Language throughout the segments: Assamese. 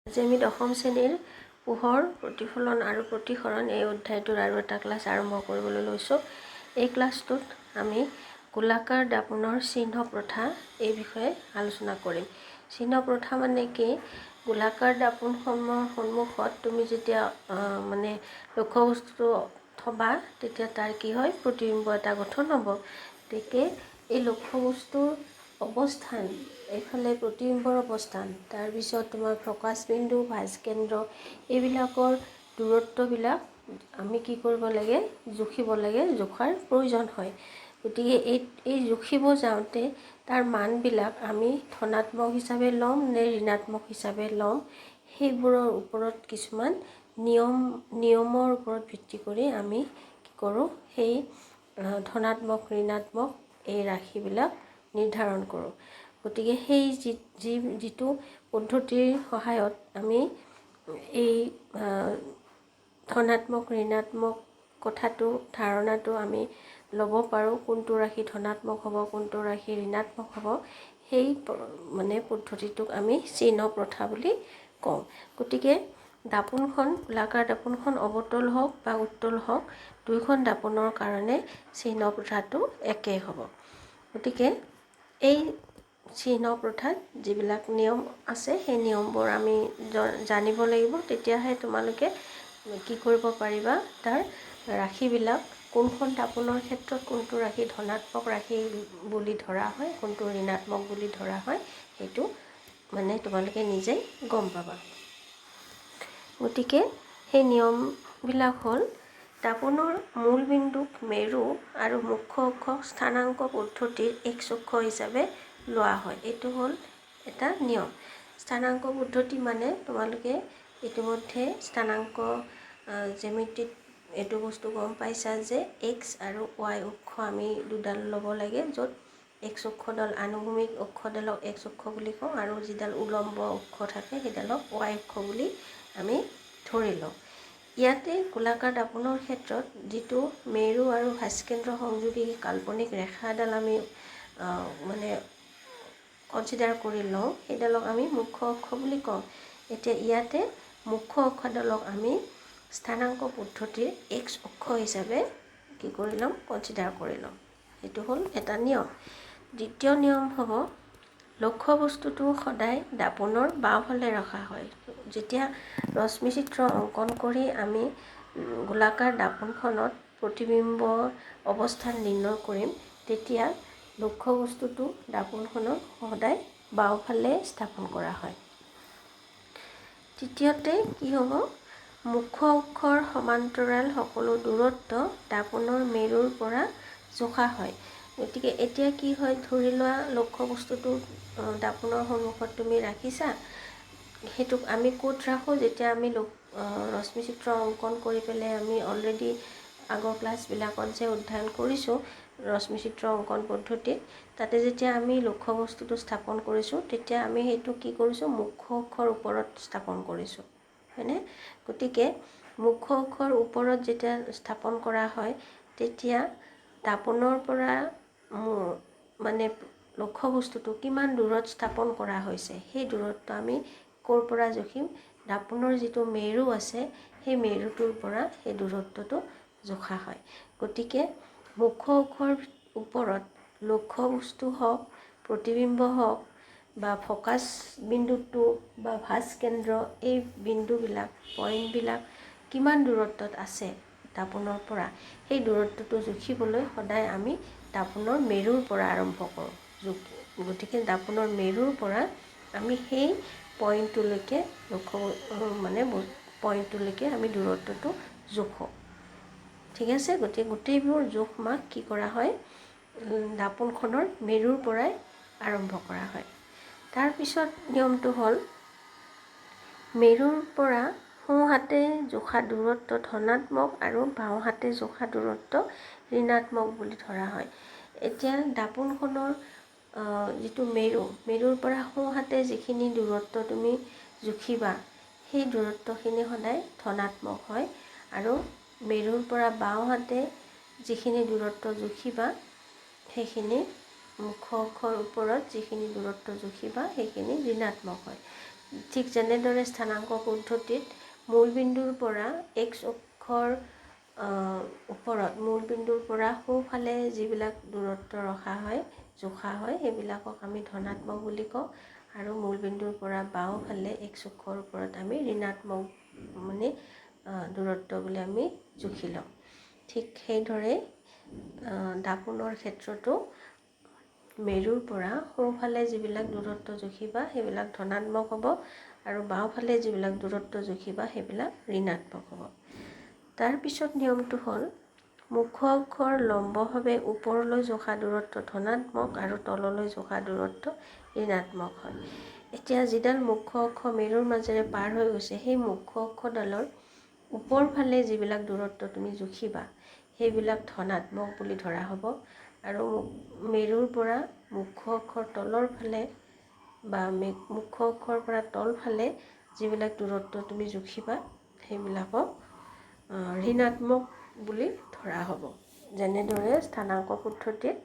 আজি আমি দশম শ্ৰেণীৰ পোহৰ প্ৰতিফলন আৰু প্ৰতিসৰণ এই অধ্যায়টোৰ আৰু এটা ক্লাছ আৰম্ভ কৰিবলৈ লৈছোঁ। এই ক্লাছটোত আমি গোলাকাৰ দাপোনৰ চিহ্ন প্ৰথা এই বিষয়ে আলোচনা কৰিম। চিহ্ন প্ৰথা মানে কি? গোলাকাৰ দাপোনসমূহৰ সন্মুখত তুমি যেতিয়া মানে লক্ষ্যবস্তু থবা তেতিয়া তাৰ কি হয়, প্ৰতিবিম্ব এটা গঠন হ'ব। গতিকে এই লক্ষ্যবস্তুৰ অৱস্থান, এইফালে প্ৰতিবিম্বৰ অৱস্থান, তাৰপিছত তোমাৰ ফকাছ বিন্দু, ভাজ কেন্দ্ৰ, এইবিলাকৰ দূৰত্ববিলাক আমি কি কৰিব লাগে, জুখিব লাগে, জোখাৰ প্ৰয়োজন হয়। গতিকে এই জুখিব যাওঁতে তাৰ মানবিলাক আমি ধনাত্মক হিচাপে ল'ম নে ঋণাত্মক হিচাপে ল'ম, সেইবোৰৰ ওপৰত কিছুমান নিয়মৰ ওপৰত ভিত্তি কৰি আমি কি কৰোঁ, সেই ধনাত্মক ঋণাত্মক এই ৰাশিবিলাক নিৰ্ধাৰণ কৰোঁ। গতিকে সেই যিটো পদ্ধতিৰ সহায়ত আমি এই ধনাত্মক ঋণাত্মক কথাটো ধাৰণাটো আমি ল'ব পাৰোঁ, কোনটো ৰাশি ধনাত্মক হ'ব, কোনটো ৰাশি ঋণাত্মক হ'ব, সেই মানে পদ্ধতিটোক আমি চিহ্ন প্ৰথা বুলি কওঁ। গতিকে দাপোনখন, গোলাকাৰ দাপোনখন অৱতল হওক বা উত্তল হওক, দুয়োখন দাপোনৰ কাৰণে চিহ্ন প্ৰথাটো একেই হ'ব। গতিকে এই চিহ্ন প্ৰথাত যিবিলাক নিয়ম আছে সেই নিয়মবোৰ আমি জানিব লাগিব, তেতিয়াহে তোমালোকে কি কৰিব পাৰিবা, তাৰ ৰাশিবিলাক কোনখন দাপোনৰ ক্ষেত্ৰত কোনটো ৰাশি ধনাত্মক ৰাশি বুলি ধৰা হয়, কোনটো ঋণাত্মক বুলি ধৰা হয়, সেইটো মানে তোমালোকে নিজেই গম পাবা। গতিকে সেই নিয়মবিলাক হ'ল, দাপোনৰ মূল বিন্দুক মেৰু আৰু মুখ্য অক্ষক স্থানাংক পদ্ধতিৰ x অক্ষ হিচাপে লোৱা হয়। এইটো হ'ল এটা নিয়ম। স্থানাংক পদ্ধতি মানে তোমালোকে ইতিমধ্যে স্থানাংক জ্যামিতিত এইটো বস্তু গম পাইছা যে x আৰু y অক্ষ আমি দুডাল ল'ব লাগে, য'ত x অক্ষডাল আনুভূমিক অক্ষডালক x অক্ষ বুলি কওঁ আৰু যিডাল উলম্ব অক্ষ থাকে সেইডালক y অক্ষ বুলি আমি ধৰি লওঁ। ইয়াতে গোলাকাৰ দাপোনৰ ক্ষেত্ৰত যিটো মেৰু আৰু ভাস্কেন্দ্ৰ সংযোগী কাল্পনিক ৰেখা এডাল আমি মানে কনচিডাৰ কৰি লওঁ, সেইডালক আমি মুখ্য অক্ষ বুলি কওঁ। এতিয়া ইয়াতে মুখ্য অক্ষডালক আমি স্থানাংক পদ্ধতিৰ x অক্ষ হিচাপে কি কৰি ল'ম, কনচিডাৰ কৰি ল'ম। সেইটো হ'ল এটা নিয়ম। দ্বিতীয় নিয়ম হ'ব, লক্ষ্যবস্তুটো সদায় দাপোনৰ বাওঁফালে ৰখা হয়। যেতিয়া ৰশ্মিচিত্ৰ অংকন কৰি আমি গোলাকাৰ দাপোনখনত প্ৰতিবিম্ব অৱস্থান নিৰ্ণয় কৰিম, তেতিয়া লক্ষ্যবস্তুটো দাপোনখনত সদায় বাওঁফালে স্থাপন কৰা হয়। তৃতীয়তে কি হ'ব, মুখ্য অক্ষৰ সমান্তৰাল সকলো দূৰত্ব দাপোনৰ মেৰুৰ পৰা জোখা হয়। গতিকে এতিয়া কি হয়, ধৰি লোৱা লক্ষ্যবস্তুটো দাপোনৰ সন্মুখত তুমি ৰাখিছা, সেইটোক আমি ক'ত ৰাখোঁ, যেতিয়া আমি ৰশ্মিচিত্ৰ অংকন কৰি পেলাই আমি অলৰেডি আগৰ ক্লাছবিলাকত যে অধ্যয়ন কৰিছোঁ ৰশ্মিচিত্ৰ অংকন পদ্ধতিত, তাতে যেতিয়া আমি লক্ষ্যবস্তুটো স্থাপন কৰিছোঁ, তেতিয়া আমি সেইটো কি কৰিছোঁ, মুখ্য অক্ষৰ ওপৰত স্থাপন কৰিছোঁ, হয়নে? গতিকে মুখ্য অক্ষৰ ওপৰত যেতিয়া স্থাপন কৰা হয়, তেতিয়া দাপোনৰ পৰা মানে লক্ষ্যবস্তুটো কিমান দূৰত স্থাপন কৰা হৈছে, সেই দূৰত্ব আমি ক'ৰ পৰা জুখিম, দাপোনৰ যিটো মেৰু আছে সেই মেৰুটোৰ পৰা সেই দূৰত্বটো জোখা হয়। গতিকে মুখ্য অক্ষৰ ওপৰত লক্ষ্যবস্তু হওক, প্ৰতিবিম্ব হওক বা ফকাছ বিন্দুটো বা ভাজ কেন্দ্ৰ, এই বিন্দুবিলাক পইণ্টবিলাক কিমান দূৰত্বত আছে দাপোনৰ পৰা, সেই দূৰত্বটো জুখিবলৈ সদায় আমি দাপোনৰ মেৰুৰ পৰা আৰম্ভ কৰোঁ। গতিকে দাপোনৰ মেৰুৰ পৰা আমি সেই পইণ্টটোলৈকে পইণ্টটোলৈকে আমি দূৰত্বটো জোখোঁ। ঠিক আছে? গতিকে গোটেইবোৰ জোখ মাখ কি কৰা হয়, দাপোনখনৰ মেৰুৰ পৰাই আৰম্ভ কৰা হয়। তাৰপিছত নিয়মটো হ'ল, মেৰুৰ পৰা সোঁহাতে জোখা দূৰত্ব ধনাত্মক আৰু বাওঁহাতে জোখা দূৰত্ব ঋণাত্মক বুলি ধৰা হয়। এতিয়া দাপোনখনৰ যিটো মেৰুৰ পৰা সোঁহাতে যিখিনি দূৰত্ব তুমি জুখিবা, সেই দূৰত্বখিনি সদায় ধনাত্মক হয়, আৰু মেৰুৰ পৰা বাওঁহাতে যিখিনি দূৰত্ব জুখিবা সেইখিনি মুখ্য অক্ষৰ ওপৰত যিখিনি দূৰত্ব জুখিবা সেইখিনি ঋণাত্মক হয়। ঠিক যেনেদৰে স্থানাংক পদ্ধতিত মূলবিন্দুৰ পৰা x অক্ষৰ ওপৰত মূলবিন্দুৰ পৰা সোঁফালে যিবিলাক দূৰত্ব ৰখা হয় জোখা হয় সেইবিলাকক আমি ধনাত্মক বুলি কওঁ আৰু মূলবিন্দুৰ পৰা বাওঁফালে x অক্ষৰ ওপৰত আমি ঋণাত্মক মানে দূৰত্ব বুলি আমি জুখি লওঁ। ঠিক সেইদৰে দাপোনৰ ক্ষেত্ৰতো মেৰুৰ পৰা সোঁফালে যিবিলাক দূৰত্ব জুখিবা সেইবিলাক ধনাত্মক হ'ব আৰু বাওঁফালে যিবিলাক দূৰত্ব জুখিবা সেইবিলাক ঋণাত্মক হ'ব। তাৰপিছত নিয়মটো হ'ল মুখ্য অক্ষৰ লম্বভাৱে ওপৰলৈ জোখা দূৰত্ব ধনাত্মক আৰু তললৈ জোখা দূৰত্ব ঋণাত্মক হয়। এতিয়া যিডাল মুখ্য অক্ষ মেৰুৰ মাজেৰে পাৰ হৈ গৈছে সেই মুখ্য অক্ষডালৰ ওপৰ ফালে যিবিলাক দূৰত্ব তুমি জুখিবা সেইবিলাক ধনাত্মক বুলি ধৰা হ'ব আৰু মেৰুৰ পৰা মুখ্য অক্ষৰ তলৰ ফালে বা মুখ্য অক্ষৰ পৰা তল ফালে যিবিলাক দূৰত্ব তুমি জুখিবা সেইবিলাকক ঋণাত্মক বুলি ধৰা হ'ব। যেনেদৰে স্থানাংক পদ্ধতিত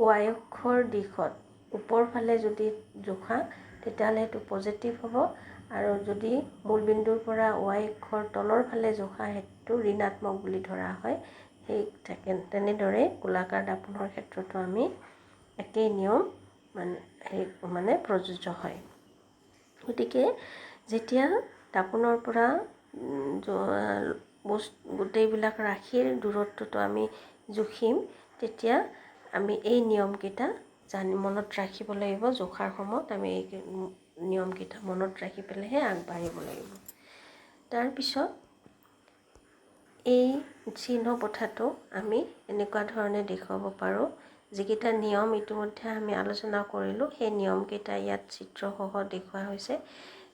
y অক্ষৰ দিশত ওপৰ ফালে যদি জোখা তেতিয়াহ'লে সেইটো পজিটিভ হ'ব আৰু যদি মূলবিন্দুৰ পৰা y অক্ষৰ তলৰ ফালে জোখা সেইটো ঋণাত্মক বুলি ধৰা হয়। সেই তেনেদৰে গোলাকাৰ দাপোনৰ ক্ষেত্ৰতো আমি একেই নিয়ম মানে প্ৰযোজ্য হয়। গতিকে যেতিয়া দাপোনৰ পৰা গোটেইবিলাক ৰাশিৰ দূৰত্বটো আমি জুখিম তেতিয়া আমি এই নিয়মকেইটা মনত ৰাখিব লাগিব। জোখাৰ সময়ত আমি এই নিয়মকেইটা মনত ৰাখি পেলাইহে আগবাঢ়িব লাগিব। তাৰপিছত এই চিহ্ন পথাটো আমি এনেকুৱা ধৰণে দেখুৱাব পাৰোঁ। যিকেইটা নিয়ম ইতিমধ্যে আমি আলোচনা কৰিলোঁ সেই নিয়মকেইটা ইয়াত চিত্ৰসহ দেখুওৱা হৈছে।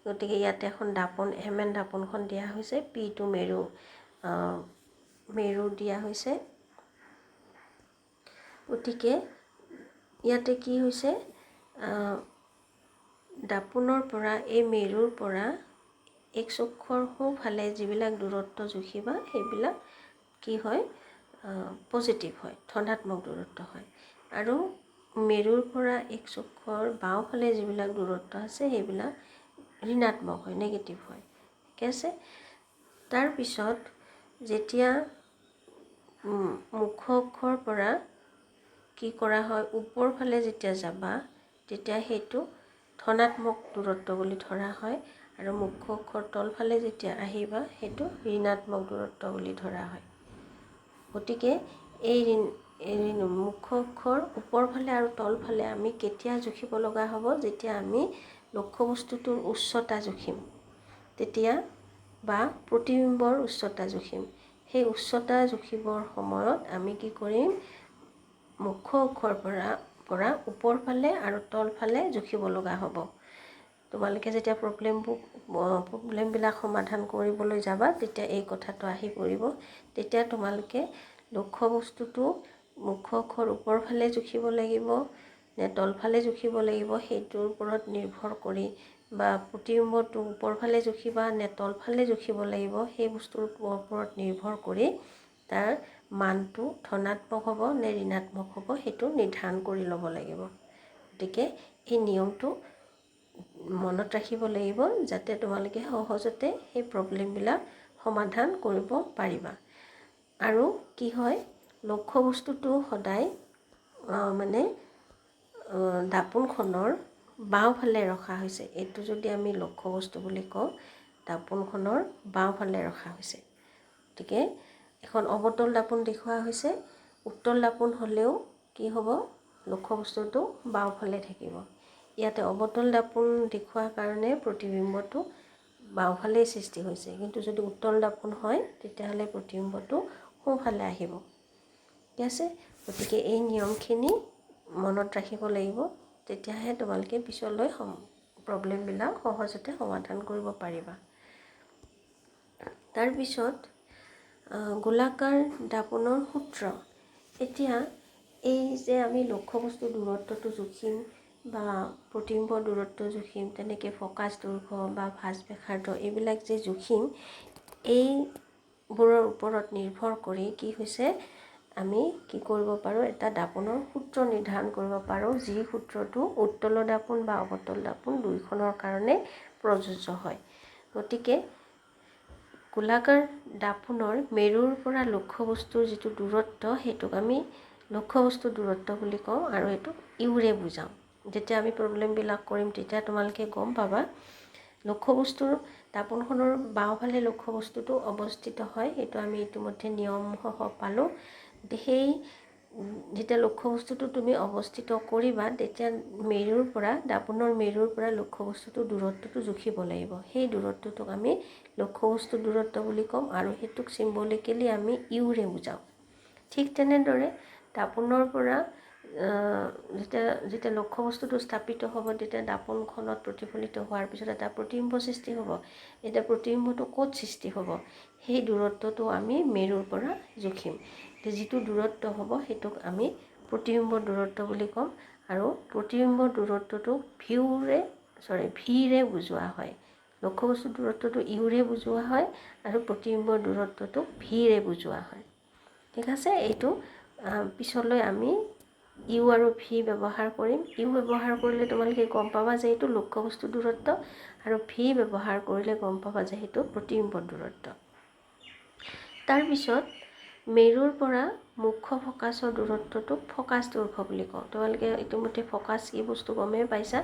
গতিকে ইয়াতে এখন দাপোন MN দাপোনখন দিয়া হৈছে, P2 মেৰু দিয়া হৈছে। গতিকে ইয়াতে কি হৈছে দাপোনৰ পৰা এই মেৰুৰ পৰা x অক্ষৰ সোঁফালে যিবিলাক দূৰত্ব জুখিবা সেইবিলাক কি হয় পজিটিভ হয়, ধনাত্মক দূৰত্ব হয় আৰু মেৰুৰ পৰা x অক্ষৰ বাওঁফালে যিবিলাক দূৰত্ব আছে সেইবিলাক ঋণাত্মক হয়, নেগেটিভ হয়। ঠিক আছে। তাৰপিছত যেতিয়া মুখ্য অক্ষৰ পৰা কি কৰা হয় ওপৰ ফালে যেতিয়া যাবা তেতিয়া সেইটো ধনাত্মক দূৰত্ব বুলি ধৰা হয় আৰু মুখ্য অক্ষৰ তলফালে যেতিয়া আহিবা সেইটো ঋণাত্মক দূৰত্ব বুলি ধৰা হয়। গতিকে এই মুখ্য অক্ষৰ ওপৰফালে আৰু তলফালে আমি কেতিয়া জুখিব লগা হ'ব যেতিয়া আমি লক্ষ্যবস্তুটোৰ উচ্চতা জুখিম তেতিয়া বা প্ৰতিবিম্বৰ উচ্চতা জুখিম। সেই উচ্চতা জুখিবৰ সময়ত আমি কি কৰিম মুখ্য অক্ষৰ পৰা ওপৰফালে আৰু তলফালে জুখিব লগা হ'ব। তোমালোকে যেতিয়া প্ৰব্লেমবিলাক সমাধান কৰিবলৈ যাবা তেতিয়া এই কথাটো আহি পৰিব। তেতিয়া তোমালোকে লক্ষ্যবস্তুটো মুখ্য অক্ষৰ ওপৰফালে জুখিব লাগিব নে তলফালে জুখিব লাগিব সেইটোৰ ওপৰত নিৰ্ভৰ কৰি বা প্ৰতিবিম্বটো ওপৰফালে জুখিবা নে তলফালে জুখিব লাগিব সেই বস্তুৰ ওপৰত নিৰ্ভৰ কৰি তাৰ মানটো ধনাত্মক হ'ব নে ঋণাত্মক হ'ব সেইটো নিৰ্ধাৰণ কৰি ল'ব লাগিব। গতিকে এই নিয়মটো মনত ৰাখিব লাগিব যাতে তোমালোকে সহজতে সেই প্ৰব্লেমবিলাক সমাধান কৰিব পাৰিবা। আৰু কি হয় লক্ষ্যবস্তুটো সদায় মানে দাপোনখনৰ বাওঁফালে ৰখা হৈছে। এইটো যদি আমি লক্ষ্যবস্তু বুলি কওঁ দাপোনখনৰ বাওঁফালে ৰখা হৈছে। গতিকে এখন অৱতল দাপোন দেখুওৱা হৈছে। উত্তল দাপোন হ'লেও কি হ'ব লক্ষ্যবস্তুটো বাওঁফালে থাকিব। ইয়াতে অৱতল দাপোন দেখুওৱাৰ কাৰণে প্ৰতিবিম্বটো বাওঁফালেই সৃষ্টি হৈছে, কিন্তু যদি উত্তল দাপোন হয় তেতিয়াহ'লে প্ৰতিবিম্বটো সোঁফালে আহিব। ঠিক আছে। গতিকে এই নিয়মখিনি মনত ৰাখিব লাগিব, তেতিয়াহে তোমালোকে পিছলৈ প্ৰব্লেমবিলাক সহজতে সমাধান কৰিব পাৰিবা। তাৰপিছত গোলাকাৰ দাপোনৰ সূত্ৰ। এতিয়া এই যে আমি লক্ষ্যবস্তুৰ দূৰত্বটো জুখিম বা প্ৰতিবিম্বৰ দূৰত্ব জুখিম তেনেকৈ ফ'কাছ দৈৰ্ঘ্য বা ভাঁজ ব্যাসাৰ্ধ এইবিলাক যে জুখিম এইবোৰৰ ওপৰত নিৰ্ভৰ কৰি কি হৈছে আমি কি কৰিব পাৰোঁ এটা দাপোনৰ সূত্ৰ নিৰ্ধাৰণ কৰিব পাৰোঁ যি সূত্ৰটো উত্তল দাপোন বা অৱতল দাপোন দুইখনৰ কাৰণে প্ৰযোজ্য হয়। গতিকে গোলাকাৰ দাপোনৰ মেৰুৰ পৰা লক্ষ্যবস্তুৰ যিটো দূৰত্ব সেইটোক আমি লক্ষ্যবস্তুৰ দূৰত্ব বুলি কওঁ আৰু এইটোক ইউৰে বুজাওঁ। যেতিয়া আমি প্ৰব্লেমবিলাক কৰিম তেতিয়া তোমালোকে গম পাবা। লক্ষ্যবস্তুৰ দাপোনখনৰ বাওঁফালে লক্ষ্যবস্তুটো অৱস্থিত হয়, সেইটো আমি ইতিমধ্যে নিয়মসহ পালোঁ। সেই যেতিয়া লক্ষ্যবস্তুটো তুমি অৱস্থিত কৰিবা তেতিয়া দাপোনৰ মেৰুৰ পৰা লক্ষ্যবস্তুটোৰ দূৰত্বটো জুখিব লাগিব। সেই দূৰত্বটোক আমি লক্ষ্যবস্তুৰ দূৰত্ব বুলি ক'ম আৰু সেইটোক চিম্বলিকেলি আমি ইউৰে বুজাওঁ। ঠিক তেনেদৰে দাপোনৰ পৰা যেতিয়া লক্ষ্যবস্তুটো স্থাপিত হ'ব তেতিয়া দাপোনখনত প্ৰতিফলিত হোৱাৰ পিছত এটা প্ৰতিবিম্ব সৃষ্টি হ'ব। এতিয়া প্ৰতিবিম্বটো ক'ত সৃষ্টি হ'ব সেই দূৰত্বটো আমি মেৰুৰ পৰা জুখিম। যিটো দূৰত্ব হ'ব সেইটোক আমি প্ৰতিবিম্বৰ দূৰত্ব বুলি ক'ম আৰু প্ৰতিবিম্বৰ দূৰত্বটো ভিৰে বুজোৱা হয়। লক্ষ্যবস্তুৰ দূৰত্বটো ইউৰে বুজোৱা হয় আৰু প্ৰতিবিম্বৰ দূৰত্বটো ভিৰে বুজোৱা হয়। ঠিক আছে, এইটো পিছলৈ আমি ইউ আৰু ভি ব্যৱহাৰ কৰিম। ইউ ব্যৱহাৰ কৰিলে তোমালোকে গম পাবা যে এইটো লক্ষ্যবস্তুৰ দূৰত্ব আৰু ভি ব্যৱহাৰ কৰিলে গম পাবা যে সেইটো প্ৰতিবিম্বৰ দূৰত্ব। তাৰপিছত মেৰুৰ পৰা মুখ্য ফকাছৰ দূৰত্বটোক ফকাছ দৈৰ্ঘ্য বুলি কওঁ। তোমালোকে ইতিমধ্যে ফকাছ কি বস্তু গমেই পাইছা।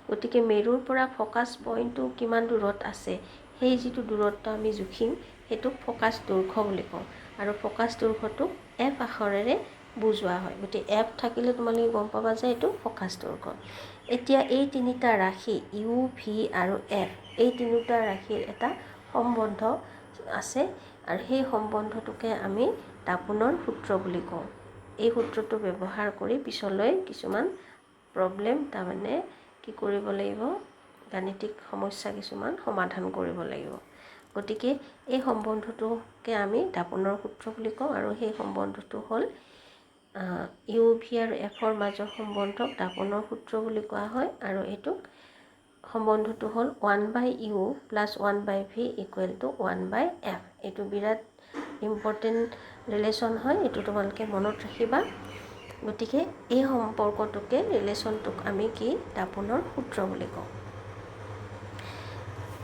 গতিকে মেৰুৰ পৰা ফকাছ পইণ্টটো কিমান দূৰত আছে সেই যিটো দূৰত্ব আমি জুখিম সেইটোক ফকাছ দৈৰ্ঘ্য বুলি কওঁ আৰু ফকাছ দৈৰ্ঘ্যটোক এফ আখৰেৰে বুজোৱা হয়। গতিকে এফ থাকিলে তোমালোকে গম পাবা যে এইটো ফকাছ দৈৰ্ঘ্য। এতিয়া এই তিনিটা ৰাশি ইউ, ভি আৰু এফ, এই তিনিটা ৰাশিৰ এটা সম্বন্ধ আছে আৰু সেই সম্বন্ধটোকে আমি দাপোনৰ সূত্ৰ বুলি কওঁ। এই সূত্ৰটো ব্যৱহাৰ কৰি পিছলৈ কিছুমান প্ৰব্লেম কি কৰিব লাগিব, গাণিতিক সমস্যা কিছুমান সমাধান কৰিব লাগিব। গতিকে এই সম্বন্ধটোকে আমি দাপোনৰ সূত্ৰ বুলি কওঁ আৰু সেই সম্বন্ধটো হ'ল ইউ, ভি আৰু এফৰ মাজৰ সম্বন্ধক দাপোনৰ সূত্ৰ বুলি কোৱা হয় আৰু এইটোক সম্বন্ধটো হ'ল 1/u + 1/v = 1/f। এইটো বিৰাট ইম্পৰ্টেণ্ট ৰিলেশ্যন হয়, এইটো তোমালোকে মনত ৰাখিবা। গতিকে এই সম্পৰ্কটোকে ৰিলেশ্যনটোক আমি দাপোনৰ সূত্ৰ বুলি কওঁ।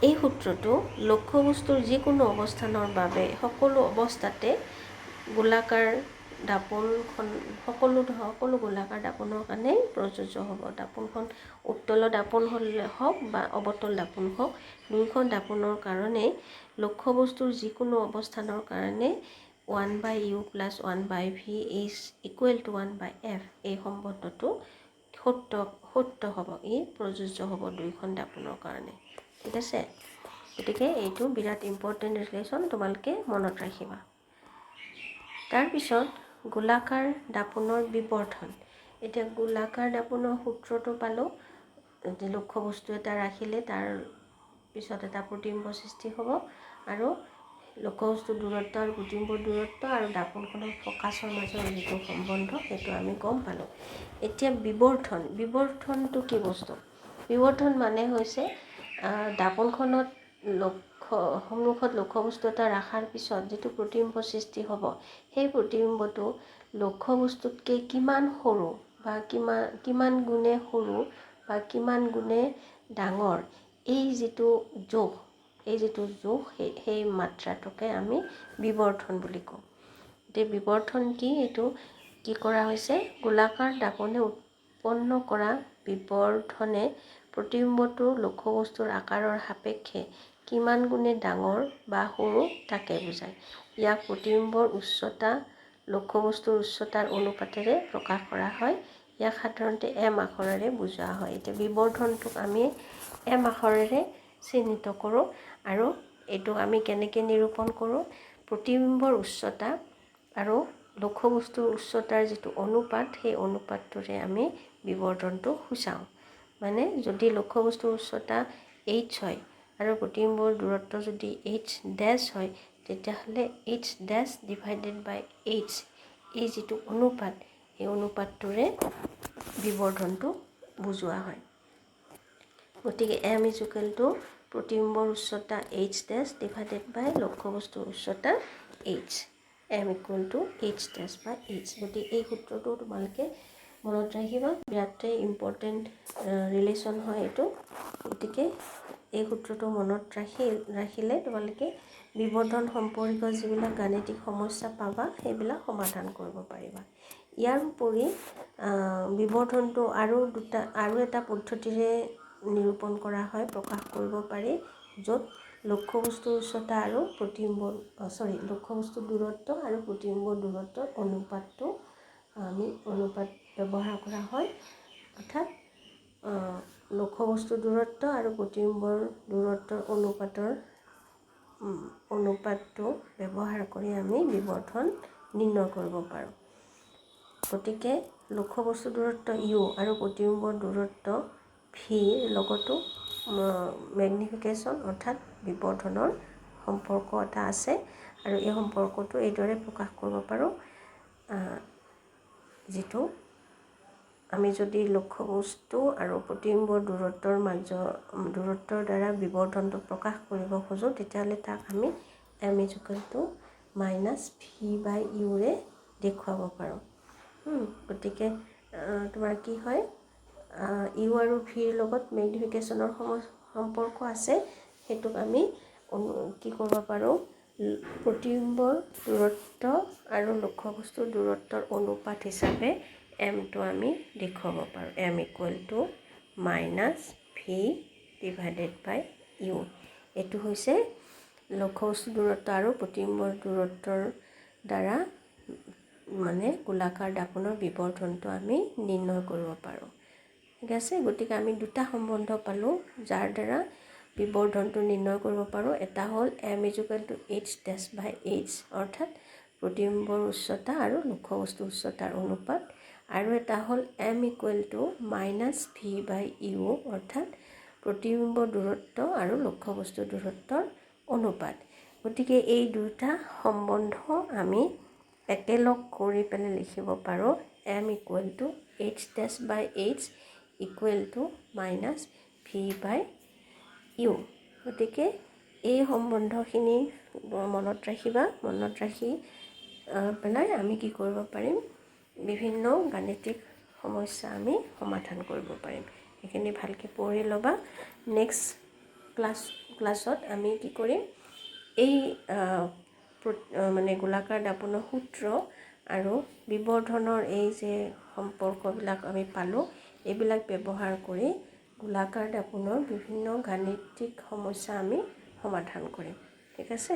এই সূত্ৰটো লক্ষ্যবস্তুৰ যিকোনো অৱস্থানৰ বাবে সকলো অৱস্থাতে গোলাকাৰ দাপোনখন সকলো গোলাকাৰ দাপোনৰ কাৰণেই প্ৰযোজ্য হ'ব। দাপোনখন উত্তল দাপোন হওক বা অৱতল দাপোন হওক, দুয়োখন দাপোনৰ কাৰণেই লক্ষ্যবস্তুৰ যিকোনো অৱস্থানৰ কাৰণে 1/u + 1/v = 1/f এই সম্বন্ধটো সত্য হ'ব, প্ৰযোজ্য হ'ব দুয়োখন দাপোনৰ কাৰণে। ঠিক আছে, গতিকে এইটো বিৰাট ইম্পৰ্টেণ্ট ৰিলেশ্যন, তোমালোকে মনত ৰাখিবা। তাৰপিছত গোলাকাৰ দাপোনৰ বিবৰ্ধন। এতিয়া গোলাকাৰ দাপোনৰ সূত্ৰটো পালোঁ। লক্ষ্যবস্তু এটা ৰাখিলে তাৰ পিছত এটা প্ৰতিবিম্ব সৃষ্টি হ'ব আৰু লক্ষ্যবস্তুৰ দূৰত্ব আৰু প্ৰতিবিম্বৰ দূৰত্ব আৰু দাপোনখনৰ ফকাছৰ মাজৰ যিটো সম্বন্ধ সেইটো আমি গম পালোঁ। এতিয়া বিবৰ্ধনটো কি বস্তু? বিবৰ্ধন মানে হৈছে দাপোনখনত সন্মুখত লক্ষ্যবস্তু এটা ৰখাৰ পিছত যিটো প্ৰতিবিম্ব সৃষ্টি হ'ব সেই প্ৰতিবিম্বটো লক্ষ্যবস্তুতকৈ কিমান সৰু বা কিমান গুণে সৰু বা কিমান গুণে ডাঙৰ, এই যিটো জোখ সেই মাত্ৰাটোকে আমি বিবৰ্ধন বুলি কওঁ। এতিয়া বিবৰ্ধন কি? এইটো কি কৰা হৈছে, গোলাকাৰ দাপোনে উৎপন্ন কৰা বিবৰ্ধনে প্ৰতিবিম্বটোৰ লক্ষ্যবস্তুৰ আকাৰৰ সাপেক্ষে কিমান গুণে ডাঙৰ বা সৰু তাকে বুজায়। ইয়াক প্ৰতিবিম্বৰ উচ্চতা লক্ষ্যবস্তুৰ উচ্চতাৰ অনুপাতেৰে প্ৰকাশ কৰা হয়। ইয়াক সাধাৰণতে এম আখৰেৰে বুজোৱা হয়। এতিয়া বিবৰ্ধনটোক আমি এম আখৰেৰে চিহ্নিত কৰোঁ আৰু এইটোক আমি কেনেকৈ নিৰূপণ কৰোঁ? প্ৰতিবিম্বৰ উচ্চতা আৰু লক্ষ্যবস্তুৰ উচ্চতাৰ যিটো অনুপাত সেই অনুপাতটোৰে আমি বিবৰ্ধনটো সূচাওঁ। মানে যদি লক্ষ্যবস্তুৰ উচ্চতা h হয় আৰু প্ৰতিবিম্বৰ দূৰত্ব যদি h' হয় তেতিয়াহ'লে h'/h এই যিটো অনুপাত এই অনুপাতটোৰে বিবৰ্ধনটো বুজোৱা হয়। গতিকে m = প্ৰতিবিম্বৰ উচ্চতা h' লক্ষ্যবস্তুৰ উচ্চতা h। m = h'/h। গতিকে এই সূত্ৰটো তোমালোকে মনত ৰাখিবা, বিৰাটেই ইম্পৰ্টেণ্ট ৰিলেশ্যন হয় এইটো। গতিকে এই সূত্ৰটো মনত ৰাখিলে তোমালোকে বিবৰ্ধন সম্পৰ্কীয় যিবিলাক গাণিতিক সমস্যা পাবা সেইবিলাক সমাধান কৰিব পাৰিবা। ইয়াৰ উপৰি বিবৰ্ধনটো আৰু এটা পদ্ধতিৰে নিৰূপণ কৰা হয়, প্ৰকাশ কৰিব পাৰি, য'ত লক্ষ্যবস্তুৰ উচ্চতা আৰু লক্ষ্যবস্তুৰ দূৰত্ব আৰু প্ৰতিবিম্বৰ দূৰত্বৰ অনুপাত ব্যৱহাৰ কৰা হয়। অৰ্থাৎ লক্ষ্যবস্তুৰ দূৰত্ব আৰু প্ৰতিবিম্বৰ দূৰত্বৰ অনুপাতটো ব্যৱহাৰ কৰি আমি বিবৰ্ধন নিৰ্ণয় কৰিব পাৰোঁ। গতিকে লক্ষ্যবস্তুৰ দূৰত্ব u আৰু প্ৰতিবিম্বৰ দূৰত্ব vৰ লগতো মেগনিফিকেশ্যন অৰ্থাৎ বিবৰ্ধনৰ সম্পৰ্ক এটা আছে, আৰু এই সম্পৰ্কটো এইদৰে প্ৰকাশ কৰিব পাৰোঁ, যিটো আমি যদি লক্ষ্যবস্তু আৰু প্ৰতিবিম্বৰ দূৰত্বৰ দ্বাৰা বিবৰ্ধনটো প্ৰকাশ কৰিব খোজোঁ, তেতিয়াহ'লে তাক আমি m=-v/u ৰে দেখুৱাব পাৰোঁ। গতিকে তোমাৰ কি হয়, u আৰু vৰ লগত মেগনিফিকেশ্যনৰ সম্পৰ্ক আছে, সেইটোক আমি কি কৰিব পাৰোঁ, প্ৰতিবিম্বৰ দূৰত্ব আৰু লক্ষ্যবস্তুৰ দূৰত্বৰ অনুপাত হিচাপে mটো আমি দেখুৱাব পাৰোঁ, m=-v/u। এইটো হৈছে লক্ষ্যবস্তুৰ দূৰত্ব আৰু প্ৰতিবিম্বৰ দূৰত্বৰ দ্বাৰা গোলাকাৰ দাপোনৰ বিবৰ্ধনটো আমি নিৰ্ণয় কৰিব পাৰোঁ। ঠিক আছে, গতিকে আমি দুটা সম্বন্ধ পালোঁ যাৰ দ্বাৰা বিবৰ্ধনটো নিৰ্ণয় কৰিব পাৰোঁ। এটা হ'ল m=h'/h, অৰ্থাৎ প্ৰতিবিম্বৰ উচ্চতা আৰু লক্ষ্যবস্তুৰ উচ্চতাৰ অনুপাত, আৰু এটা হ'ল m=-v/u, অৰ্থাৎ প্ৰতিবিম্বৰ দূৰত্ব আৰু লক্ষ্যবস্তুৰ দূৰত্বৰ অনুপাত। গতিকে এই দুটা সম্বন্ধ আমি একেলগ কৰি পেলাই লিখিব পাৰোঁ, m=h'/h -v/u। গতিকে এই সম্বন্ধখিনি মনত ৰাখি পেলাই আমি কি কৰিব পাৰিম, বিভিন্ন গাণিতিক সমস্যা আমি সমাধান কৰিব পাৰিম। সেইখিনি ভালকৈ পঢ়ি ল'বা। নেক্সট ক্লাছত আমি কি কৰিম, এই গোলাকাৰ দাপোনৰ সূত্ৰ আৰু বিবৰ্ধনৰ এই যে সম্পৰ্কবিলাক আমি পালোঁ, এইবিলাক ব্যৱহাৰ কৰি গোলাকাৰ দাপোনৰ বিভিন্ন গাণিতিক সমস্যা আমি সমাধান কৰিম। ঠিক আছে।